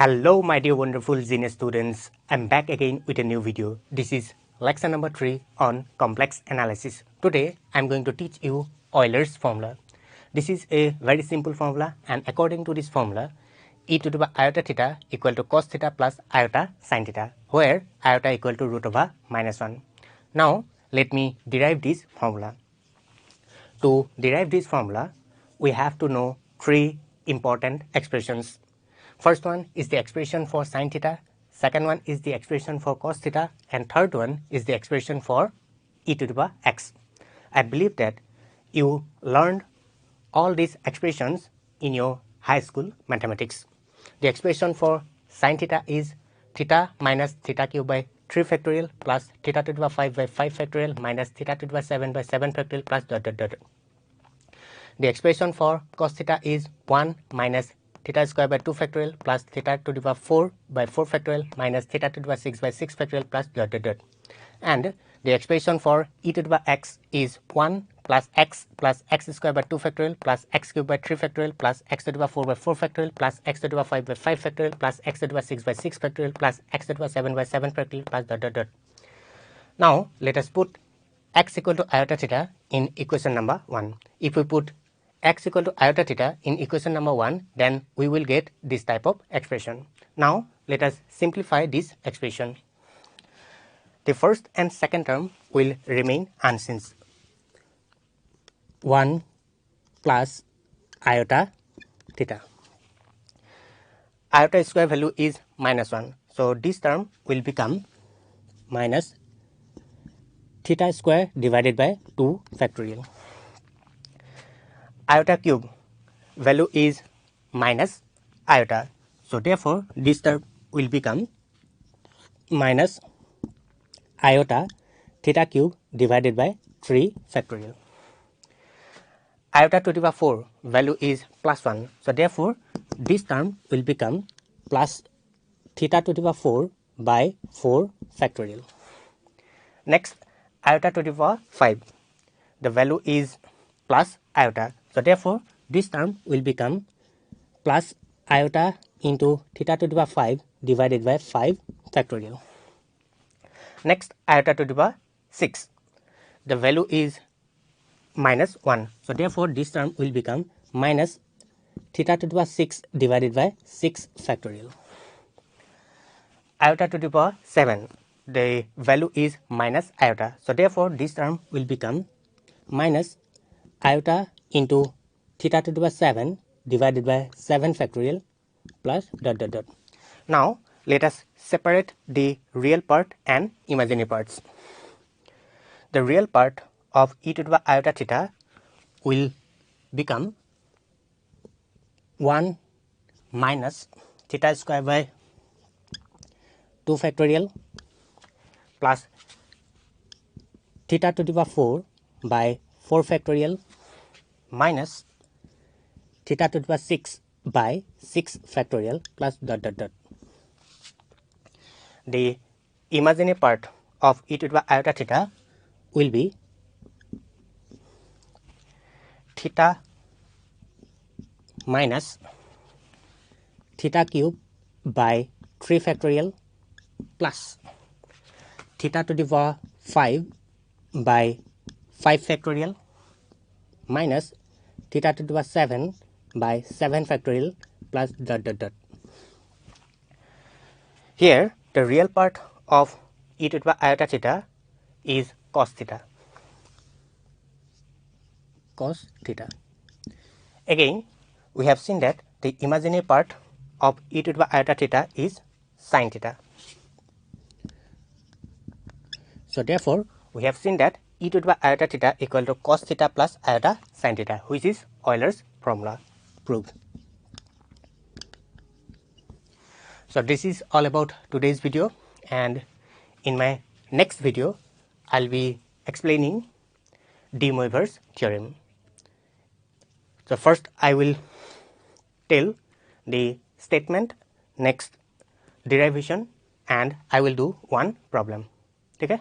Hello my dear wonderful genius students, I'm back again with a new video. This is lecture number 3 on complex analysis. Today I'm going to teach you Euler's formula. This is a very simple formula, and according to this formula, e to the power iota theta equal to cos theta plus iota sin theta, where iota equal to root over minus 1. Now let me derive this formula. To derive this formula, we have to know three important expressions. First one is the expression for sin theta, second one is the expression for cos theta, and third one is the expression for e to the power x. I believe that you learned all these expressions in your high school mathematics. The expression for sin theta is theta minus theta cube by 3 factorial plus theta to the power 5 by 5 factorial minus theta to the power 7 by 7 factorial plus dot dot dot. The expression for cos theta is 1 minus theta square by 2 factorial plus theta to the power 4 by 4 factorial minus theta to the power 6 by 6 factorial plus dot dot dot. And the expression for e to the power x is 1 plus x square by 2 factorial plus x cube by 3 factorial plus x to the power 4 by 4 factorial plus x to the power 5 by 5 factorial plus x to the power 6 by 6 factorial plus x to the power 7 by 7 factorial plus dot dot dot. Now let us put x equal to iota theta in equation number 1. If we put x equal to iota theta in equation number 1, then we will get this type of expression. Now let us simplify this expression. The first and second term will remain unchanged. 1 plus iota theta. Iota square value is minus 1. So this term will become minus theta square divided by 2 factorial. Iota cube value is minus iota. So therefore this term will become minus iota theta cube divided by 3 factorial. Iota to the power 4 value is plus 1. So therefore this term will become plus theta to the power 4 by 4 factorial. Next, iota to the power 5. The value is plus iota. So therefore this term will become plus iota into theta to the power 5 divided by 5 factorial. Next, iota to the power 6. The value is minus 1. So therefore this term will become minus theta to the power 6 divided by 6 factorial. Iota to the power 7. The value is minus iota. So therefore this term will become minus iota into theta to the power 7 divided by 7 factorial plus dot dot dot. Now let us separate the real part and imaginary parts. The real part of e to the power iota theta will become 1 minus theta square by 2 factorial plus theta to the power 4 by 4 factorial minus theta to the power 6 by 6 factorial plus dot dot dot. The imaginary part of e to the power iota theta will be theta minus theta cube by 3 factorial plus theta to the power 5 by 5 factorial minus theta to the power 7 by 7 factorial plus dot dot dot. Here the real part of e to the power iota theta is cos theta. Cos theta. Again we have seen that the imaginary part of e to the power iota theta is sin theta. So therefore we have seen that e to the power iota theta equal to cos theta plus iota sin theta, which is Euler's formula proved. So this is all about today's video, and in my next video I'll be explaining de Moivre's theorem. So first I will tell the statement, next derivation, and I will do one problem. Okay?